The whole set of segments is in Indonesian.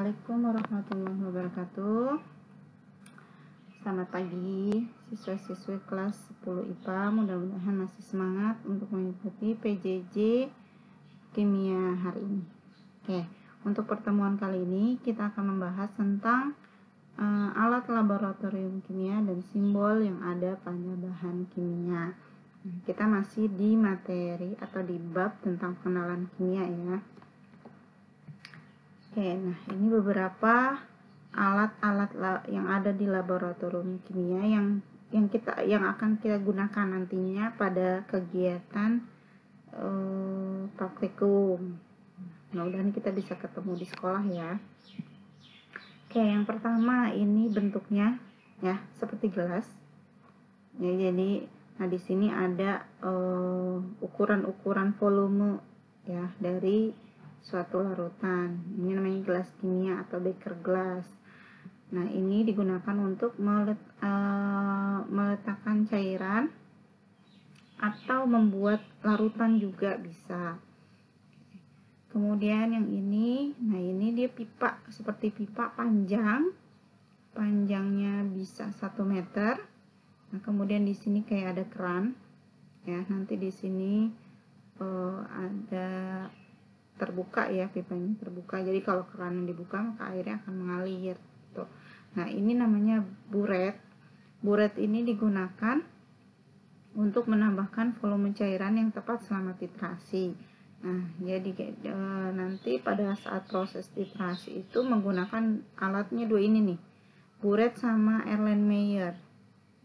Assalamualaikum warahmatullahi wabarakatuh. Selamat pagi siswa-siswi kelas 10 IPA. Mudah-mudahan masih semangat untuk mengikuti PJJ Kimia hari ini. Oke, untuk pertemuan kali ini kita akan membahas tentang alat laboratorium kimia dan simbol yang ada pada bahan kimia. Kita masih di materi atau di bab tentang pengenalan kimia ya. Oke, nah ini beberapa alat-alat yang ada di laboratorium kimia yang akan kita gunakan nantinya pada kegiatan praktikum. Mudah-mudahan kita bisa ketemu di sekolah ya. Oke, yang pertama ini bentuknya ya seperti gelas. Ya, jadi di sini ada ukuran-ukuran volume ya dari suatu larutan. Ini namanya gelas kimia atau beker glass. Nah, ini digunakan untuk meletakkan cairan atau membuat larutan juga bisa. Kemudian yang ini, nah ini dia pipa, seperti pipa panjangnya bisa 1 meter. Nah, kemudian di sini kayak ada keran ya, nanti di sini ada terbuka ya, pipanya terbuka, jadi kalau keran dibuka maka airnya akan mengalir tuh. Nah, ini namanya buret. Buret ini digunakan untuk menambahkan volume cairan yang tepat selama titrasi. Nah, jadi nanti pada saat proses titrasi itu menggunakan alatnya dua ini nih, buret sama Erlenmeyer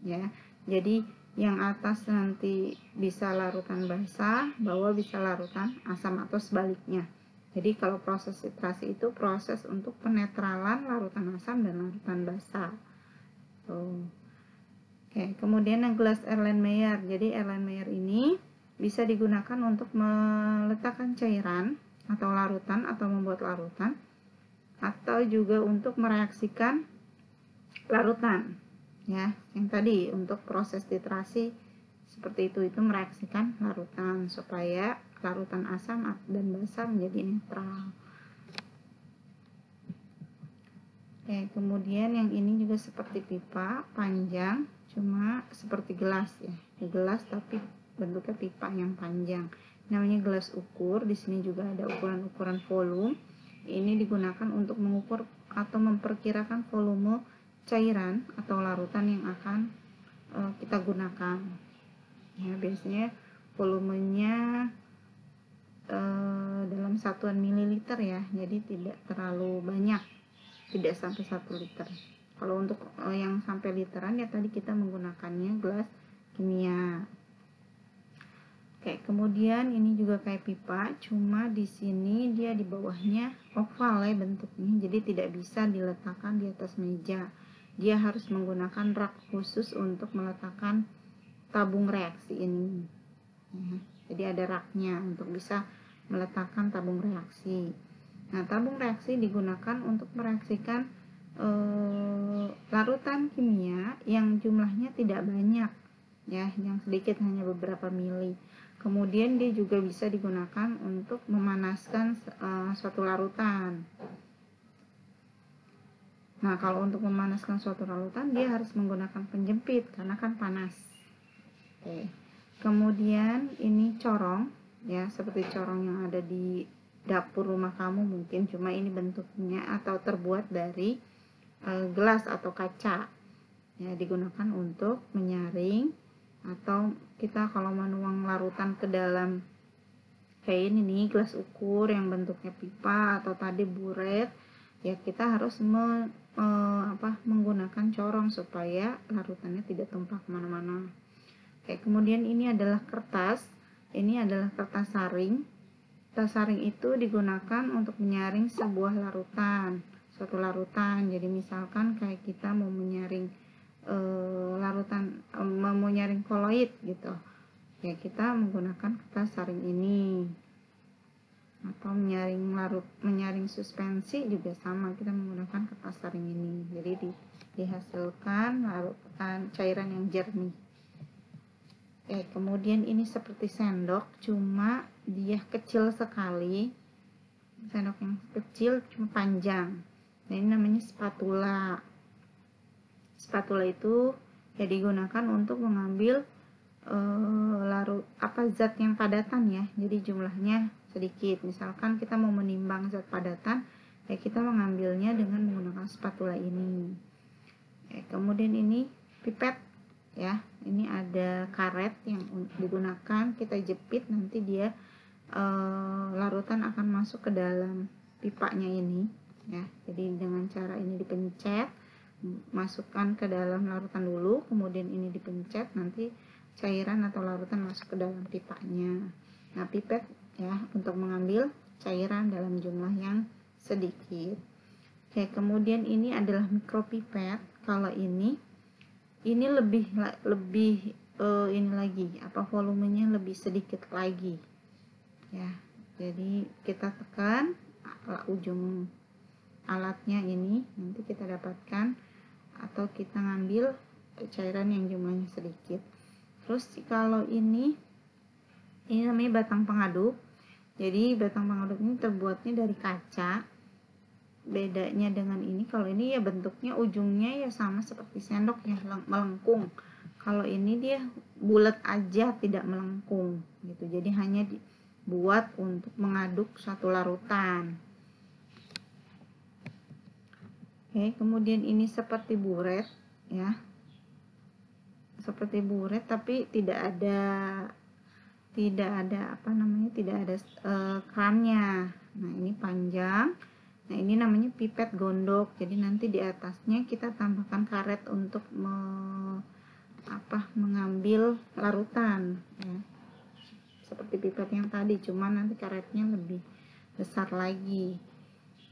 ya. Jadi yang atas nanti bisa larutan basah, bawah bisa larutan asam atau sebaliknya. Jadi kalau proses titrasi itu proses untuk penetralan larutan asam dan larutan basah. Oke, kemudian yang gelas Erlenmeyer. Jadi Erlenmeyer ini bisa digunakan untuk meletakkan cairan atau larutan atau membuat larutan, atau juga untuk mereaksikan larutan. Ya, yang tadi untuk proses titrasi seperti itu mereaksikan larutan supaya larutan asam dan basah menjadi netral. Oke, kemudian yang ini juga seperti pipa panjang, cuma seperti gelas ya, gelas tapi bentuknya pipa yang panjang. Namanya gelas ukur. Di sini juga ada ukuran-ukuran volume. Ini digunakan untuk mengukur atau memperkirakan volume cairan atau larutan yang akan kita gunakan ya. Biasanya volumenya dalam satuan mililiter ya, jadi tidak terlalu banyak, tidak sampai 1 liter. Kalau untuk yang sampai literan ya tadi kita menggunakannya gelas kimia. Oke, kemudian ini juga kayak pipa, cuma di sini dia di bawahnya oval ya bentuknya, jadi tidak bisa diletakkan di atas meja. Dia harus menggunakan rak khusus untuk meletakkan tabung reaksi ini ya. Jadi ada raknya untuk bisa meletakkan tabung reaksi. Nah, tabung reaksi digunakan untuk mereaksikan larutan kimia yang jumlahnya tidak banyak ya, yang sedikit, hanya beberapa mili. Kemudian dia juga bisa digunakan untuk memanaskan suatu larutan. Nah, kalau untuk memanaskan suatu larutan dia harus menggunakan penjepit karena kan panas. Oke. Kemudian ini corong ya, seperti corong yang ada di dapur rumah kamu mungkin, cuma ini bentuknya atau terbuat dari gelas atau kaca ya, digunakan untuk menyaring atau kita kalau menuang larutan ke dalam kayak ini nih, gelas ukur yang bentuknya pipa atau tadi buret ya, kita harus menggunakan corong supaya larutannya tidak tumpah kemana-mana. Oke, kemudian ini adalah kertas. Ini adalah kertas saring. Kertas saring itu digunakan untuk menyaring sebuah larutan, suatu larutan. Jadi misalkan kayak kita mau menyaring mau menyaring koloid gitu ya, kita menggunakan kertas saring ini. Atau menyaring suspensi juga sama, kita menggunakan kertas saring ini. Jadi dihasilkan larutan cairan yang jernih. Kemudian ini seperti sendok, cuma dia kecil sekali. Sendok yang kecil cuma panjang. Nah, ini namanya spatula. Spatula itu ya digunakan untuk mengambil zat yang padatan ya, jadi jumlahnya sedikit. Misalkan kita mau menimbang zat padatan, ya kita mengambilnya dengan menggunakan spatula ini. Kemudian ini pipet ya, ini ada karet yang digunakan, kita jepit, nanti dia larutan akan masuk ke dalam pipanya ini ya. Jadi dengan cara ini dipencet, masukkan ke dalam larutan dulu, kemudian ini dipencet, nanti cairan atau larutan masuk ke dalam pipanya. Nah, pipet ya untuk mengambil cairan dalam jumlah yang sedikit. Oke, kemudian ini adalah mikropipet. Kalau ini lebih ini lagi, volumenya lebih sedikit lagi ya. Jadi kita tekan ujung alatnya ini, nanti kita dapatkan atau kita ngambil cairan yang jumlahnya sedikit. Terus kalau ini namanya batang pengaduk. Jadi batang pengaduk ini terbuatnya dari kaca. Bedanya dengan ini, kalau ini ya bentuknya ujungnya ya sama seperti sendok ya, melengkung. Kalau ini dia bulat aja, tidak melengkung gitu. Jadi hanya dibuat untuk mengaduk suatu larutan. Oke, kemudian ini seperti buret ya. Seperti buret tapi tidak ada tidak ada kerannya. Nah, ini panjang. Nah, ini namanya pipet gondok. Jadi nanti di atasnya kita tambahkan karet untuk mengambil larutan ya. Seperti pipet yang tadi, cuman nanti karetnya lebih besar lagi.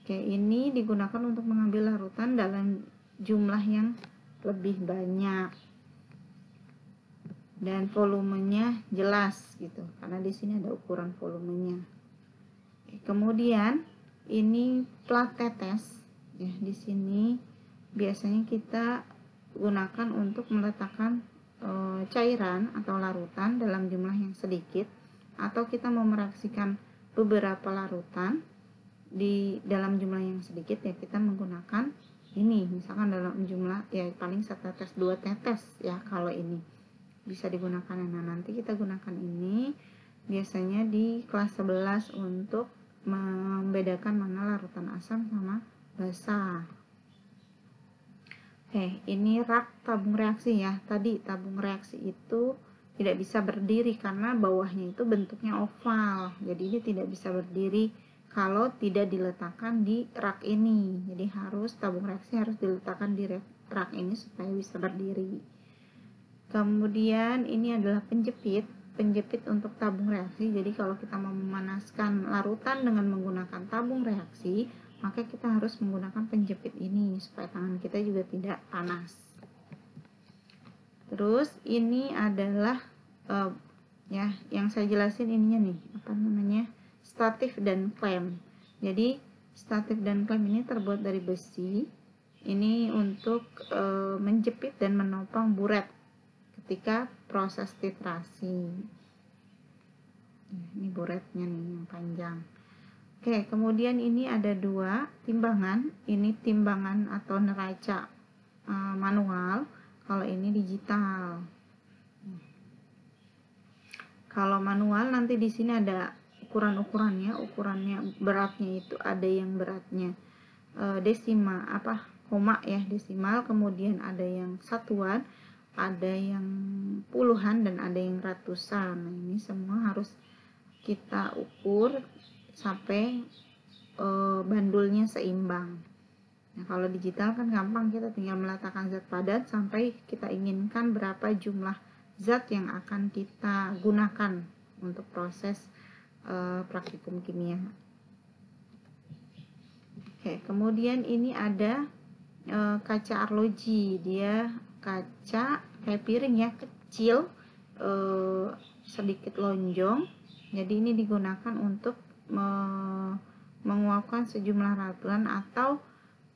Oke, ini digunakan untuk mengambil larutan dalam jumlah yang lebih banyak dan volumenya jelas gitu, karena di sini ada ukuran volumenya. Kemudian ini plat tetes ya, di sini biasanya kita gunakan untuk meletakkan cairan atau larutan dalam jumlah yang sedikit, atau kita mau mereaksikan beberapa larutan di dalam jumlah yang sedikit ya, kita menggunakan ini. Misalkan dalam jumlah ya paling 1 tetes 2 tetes ya, kalau ini bisa digunakan. Nah, nanti kita gunakan ini biasanya di kelas 11 untuk membedakan mana larutan asam sama basa. Oke, ini rak tabung reaksi ya. Tadi tabung reaksi itu tidak bisa berdiri karena bawahnya itu bentuknya oval. Jadi ini tidak bisa berdiri kalau tidak diletakkan di rak ini. Jadi tabung reaksi harus diletakkan di rak ini supaya bisa berdiri. Kemudian ini adalah penjepit untuk tabung reaksi. Jadi kalau kita mau memanaskan larutan dengan menggunakan tabung reaksi, maka kita harus menggunakan penjepit ini supaya tangan kita juga tidak panas. Terus ini adalah ya yang saya jelasin ininya nih, statif dan klem. Jadi statif dan klem ini terbuat dari besi. Ini untuk menjepit dan menopang buret ketika proses titrasi. Ini buretnya nih yang panjang. Oke, kemudian ini ada 2 timbangan. Ini timbangan atau neraca manual, kalau ini digital. Kalau manual nanti di sini ada ukurannya beratnya itu ada yang beratnya koma ya, desimal, kemudian ada yang satuan, ada yang puluhan, dan ada yang ratusan. Nah, ini semua harus kita ukur sampai bandulnya seimbang. Nah, kalau digital kan gampang, kita tinggal meletakkan zat padat sampai kita inginkan berapa jumlah zat yang akan kita gunakan untuk proses praktikum kimia. Oke, kemudian ini ada kaca arloji. Dia kaca kayak piring ya, kecil, sedikit lonjong. Jadi ini digunakan untuk menguapkan sejumlah larutan, atau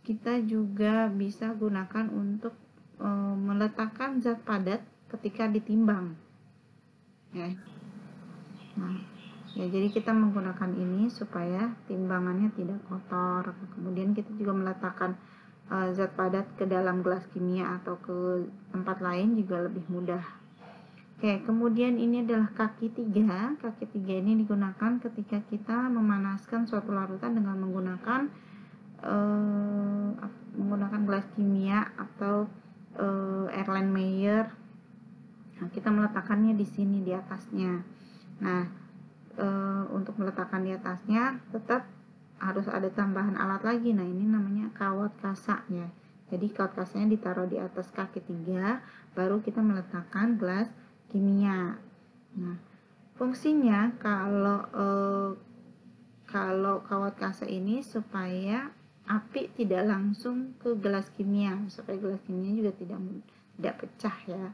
kita juga bisa gunakan untuk meletakkan zat padat ketika ditimbang ya. Nah, Ya, jadi kita menggunakan ini supaya timbangannya tidak kotor. Kemudian kita juga meletakkan zat padat ke dalam gelas kimia atau ke tempat lain juga lebih mudah. Oke, kemudian ini adalah kaki 3. Kaki 3 ini digunakan ketika kita memanaskan suatu larutan dengan menggunakan gelas kimia atau Erlenmeyer. Nah, kita meletakkannya di sini di atasnya. Nah, untuk meletakkan di atasnya tetap harus ada tambahan alat lagi. Nah, ini namanya kawat kasa ya. Jadi kawat kasanya ditaruh di atas kaki 3, baru kita meletakkan gelas kimia. Nah, fungsinya kalau kawat kasa ini supaya api tidak langsung ke gelas kimia, supaya gelas kimia juga tidak pecah ya.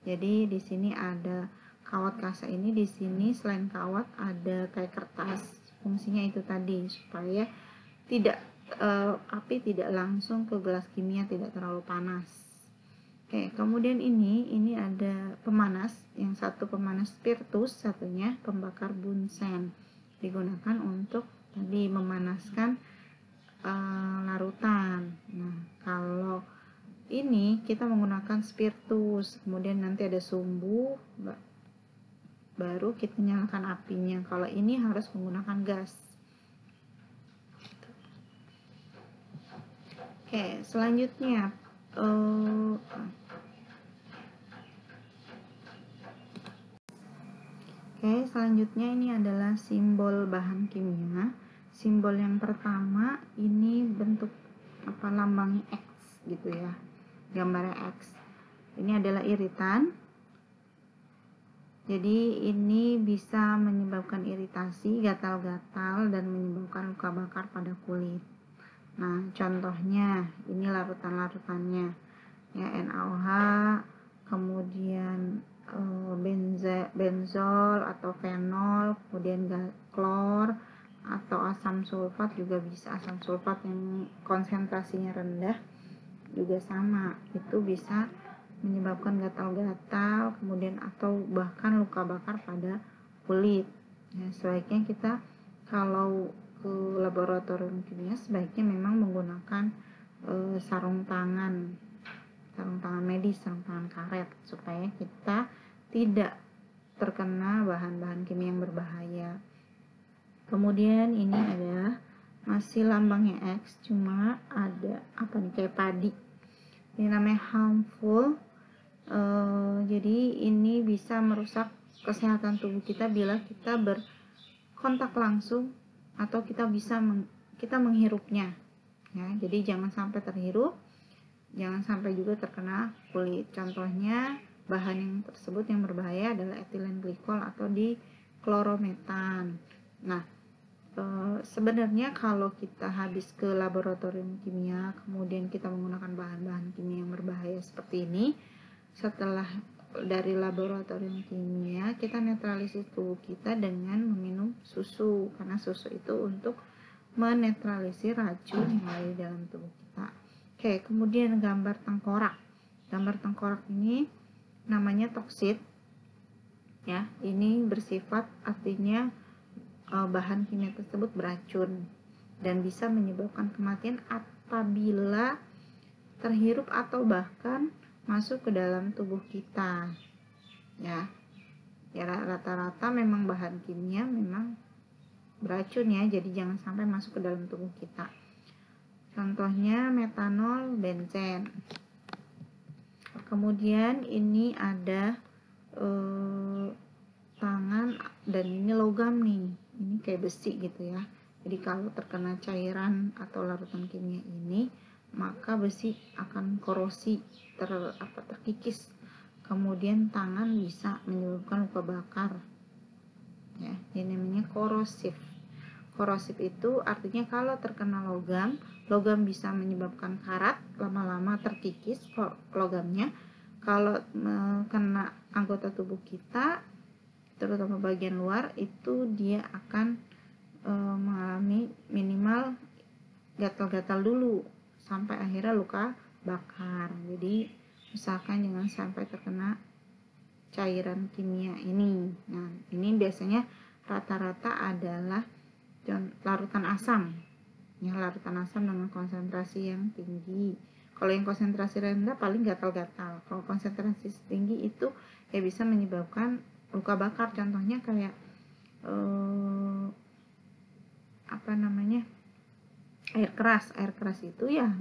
Jadi di sini ada kawat kasa ini, di sini selain kawat ada kayak kertas. Fungsinya itu tadi supaya api tidak langsung ke gelas kimia, tidak terlalu panas. Oke, kemudian ini ada pemanas, yang satu pemanas spiritus, satunya pembakar bunsen. Digunakan untuk tadi memanaskan larutan. Nah, kalau ini kita menggunakan spiritus, kemudian nanti ada sumbu, baru kita nyalakan apinya. Kalau ini harus menggunakan gas. Oke, selanjutnya ini adalah simbol bahan kimia. Simbol yang pertama ini bentuk lambangnya X gitu ya, gambarnya X. Ini adalah iritan. Jadi ini bisa menyebabkan iritasi, gatal-gatal, dan menyebabkan luka bakar pada kulit. Nah, contohnya ini larutan-larutannya ya, NaOH, kemudian benzol atau fenol, kemudian klor atau asam sulfat juga bisa. Asam sulfat yang konsentrasinya rendah juga sama, itu bisa menyebabkan gatal-gatal, kemudian atau bahkan luka bakar pada kulit. Ya, sebaiknya kita kalau ke laboratorium kimia sebaiknya memang menggunakan sarung tangan medis, sarung tangan karet, supaya kita tidak terkena bahan-bahan kimia yang berbahaya. Kemudian ini adalah masih lambangnya X, cuma ada kayak padi. Ini namanya harmful. Jadi ini bisa merusak kesehatan tubuh kita bila kita berkontak langsung atau kita menghirupnya ya. Jadi jangan sampai terhirup, jangan sampai juga terkena kulit. Contohnya bahan yang tersebut yang berbahaya adalah etilen glikol atau diklorometan. Nah, sebenarnya kalau kita habis ke laboratorium kimia, kemudian kita menggunakan bahan-bahan kimia yang berbahaya seperti ini, setelah dari laboratorium kimia kita netralisir tubuh kita dengan meminum susu, karena susu itu untuk menetralisir racun yang ada di dalam tubuh kita. Oke, kemudian gambar tengkorak. Gambar tengkorak ini namanya toksit ya. Ini bersifat, artinya bahan kimia tersebut beracun dan bisa menyebabkan kematian apabila terhirup atau bahkan masuk ke dalam tubuh kita ya. Rata-rata memang bahan kimia memang beracun ya, jadi jangan sampai masuk ke dalam tubuh kita. Contohnya metanol, benzen. Kemudian ini ada tangan, dan ini logam nih, ini kayak besi gitu ya. Jadi kalau terkena cairan atau larutan kimia ini, maka besi akan korosi, terkikis. Kemudian tangan bisa menyebabkan luka bakar ya, ini namanya korosif. Korosif itu artinya kalau terkena logam bisa menyebabkan karat, lama-lama terkikis logamnya. Kalau kena anggota tubuh kita, terutama bagian luar, itu dia akan mengalami minimal gatal-gatal dulu sampai akhirnya luka bakar. Jadi usahakan jangan sampai terkena cairan kimia ini. Nah, ini biasanya rata-rata adalah larutan asam, ya, larutan asam dengan konsentrasi yang tinggi. Kalau yang konsentrasi rendah paling gatal-gatal. Kalau konsentrasi tinggi itu ya bisa menyebabkan luka bakar. Contohnya kayak air keras. Air keras itu ya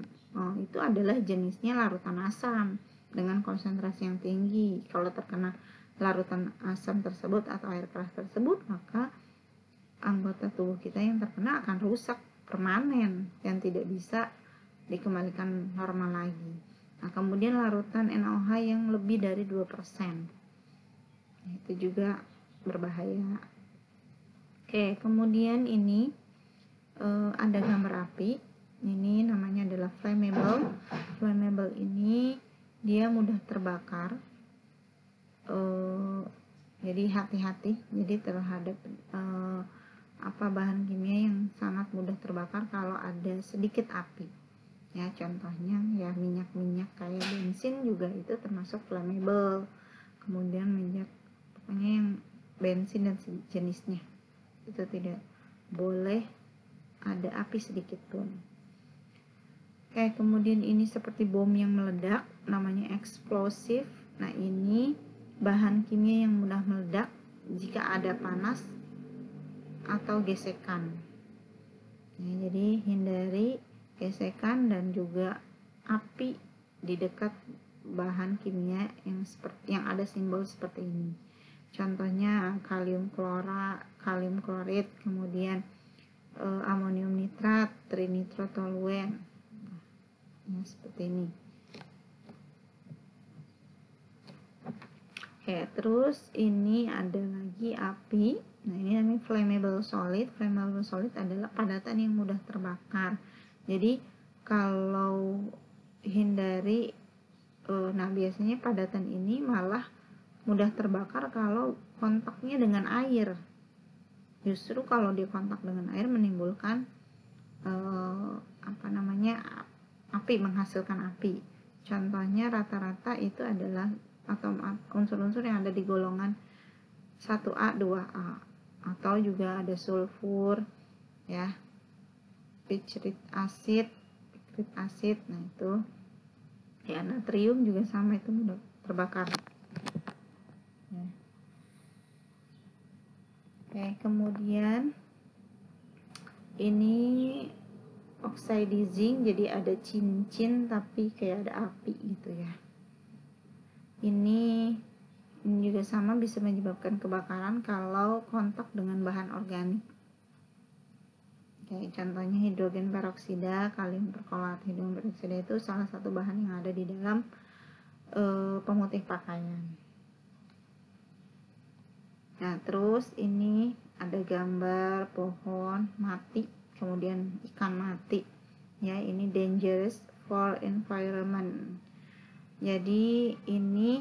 itu adalah jenisnya larutan asam dengan konsentrasi yang tinggi. Kalau terkena larutan asam tersebut atau air keras tersebut, maka anggota tubuh kita yang terkena akan rusak permanen yang tidak bisa dikembalikan normal lagi. Nah, kemudian larutan NaOH yang lebih dari 2%, itu juga berbahaya. Oke, kemudian ini ada gambar api. Ini namanya adalah flammable. Flammable ini dia mudah terbakar. Jadi hati-hati. Jadi terhadap bahan kimia yang sangat mudah terbakar kalau ada sedikit api. Ya, contohnya ya minyak-minyak kayak bensin juga itu termasuk flammable. Kemudian minyak pokoknya yang bensin dan jenisnya itu tidak boleh ada api sedikit pun. Oke, kemudian ini seperti bom yang meledak, namanya eksplosif. Nah, ini bahan kimia yang mudah meledak jika ada panas atau gesekan. Ya, jadi hindari gesekan dan juga api di dekat bahan kimia yang ada simbol seperti ini. Contohnya kalium klorid, kemudian amonium nitrat, trinitrotoluen. Nah, seperti ini. Oke, terus ini ada lagi api. Nah, ini namanya flammable solid. Flammable solid adalah padatan yang mudah terbakar. Jadi kalau hindari, nah biasanya padatan ini malah mudah terbakar kalau kontaknya dengan air. Justru kalau dia kontak dengan air menimbulkan api, menghasilkan api. Contohnya rata-rata itu adalah atau unsur-unsur yang ada di golongan 1A, 2A, atau juga ada sulfur, ya, picric acid. Nah itu ya, natrium juga sama, itu mudah terbakar. Ya. Oke, kemudian ini oxidizing, jadi ada cincin tapi kayak ada api gitu ya. Ini juga sama, bisa menyebabkan kebakaran kalau kontak dengan bahan organik. Kayak contohnya hidrogen peroksida, kalium perkolat. Hidrogen peroksida itu salah satu bahan yang ada di dalam pemutih pakaian. Nah, terus ini ada gambar pohon mati, kemudian ikan mati. Ya, ini dangerous for environment. Jadi ini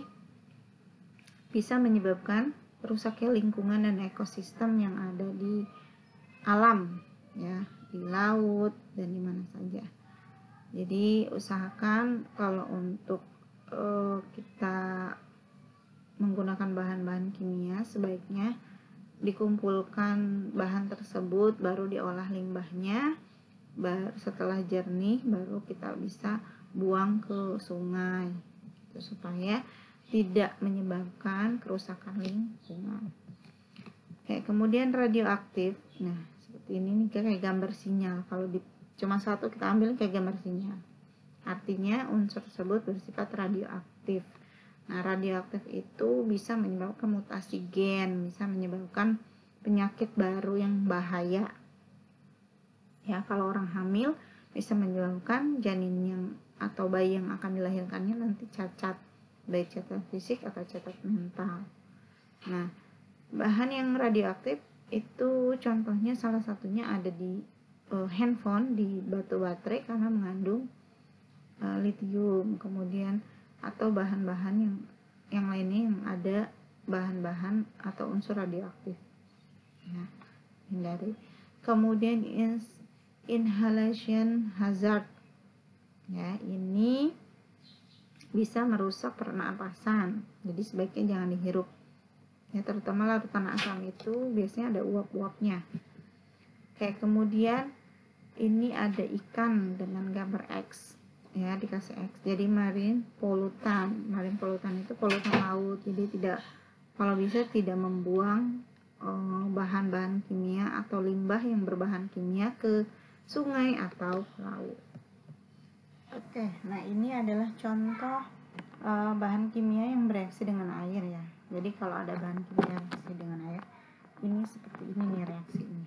bisa menyebabkan rusaknya lingkungan dan ekosistem yang ada di alam, ya, di laut dan di mana saja. Jadi usahakan kalau untuk kita menggunakan bahan-bahan kimia, sebaiknya dikumpulkan bahan tersebut, baru diolah limbahnya, setelah jernih baru kita bisa buang ke sungai, gitu, supaya tidak menyebabkan kerusakan lingkungan. Oke, kemudian radioaktif. Nah, seperti ini nih, kayak gambar sinyal. Kalau cuma satu kita ambil kayak gambar sinyal, artinya unsur tersebut bersifat radioaktif. Nah, radioaktif itu bisa menyebabkan mutasi gen, bisa menyebabkan penyakit baru yang bahaya. Ya, kalau orang hamil bisa menyebabkan janin yang atau bayi yang akan dilahirkannya nanti cacat, baik cacat fisik atau cacat mental. Nah, bahan yang radioaktif itu contohnya salah satunya ada di handphone, di batu baterai karena mengandung litium, kemudian atau bahan-bahan yang lainnya yang ada bahan-bahan atau unsur radioaktif. Ya, hindari. Kemudian inhalation hazard. Ya, ini bisa merusak pernapasan. Jadi sebaiknya jangan dihirup. ya, terutama larutan asam itu biasanya ada uap-uapnya. Oke, kemudian ini ada ikan dengan gambar X, ya, dikasih X. Jadi marine pollutant itu polutan laut, jadi tidak, kalau bisa tidak membuang bahan-bahan kimia atau limbah yang berbahan kimia ke sungai atau laut. Oke, nah ini adalah contoh bahan kimia yang bereaksi dengan air, ya. Jadi kalau ada bahan kimia reaksi dengan air, ini seperti ini nih reaksinya.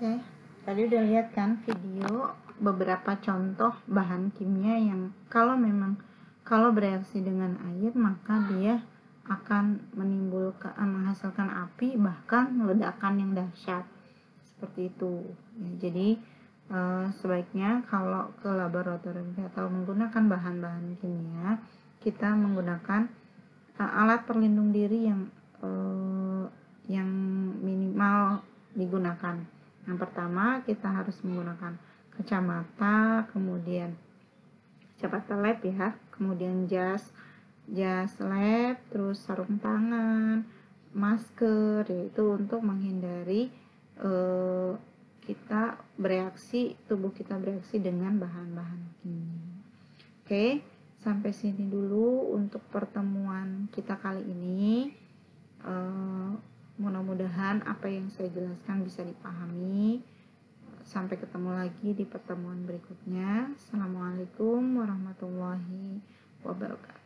Oke, tadi udah lihat kan video beberapa contoh bahan kimia yang kalau bereaksi dengan air maka dia akan menghasilkan api, bahkan ledakan yang dahsyat seperti itu, ya. Jadi sebaiknya kalau ke laboratorium atau menggunakan bahan-bahan kimia, kita menggunakan alat pelindung diri yang minimal digunakan. Yang pertama, kita harus menggunakan kacamata, kemudian kacamata lab, ya, kemudian jas lab, terus sarung tangan, masker, yaitu untuk menghindari tubuh kita bereaksi dengan bahan-bahan kimia. Oke, sampai sini dulu untuk pertemuan kita kali ini. Mudah-mudahan apa yang saya jelaskan bisa dipahami. Sampai ketemu lagi di pertemuan berikutnya. Assalamualaikum warahmatullahi wabarakatuh.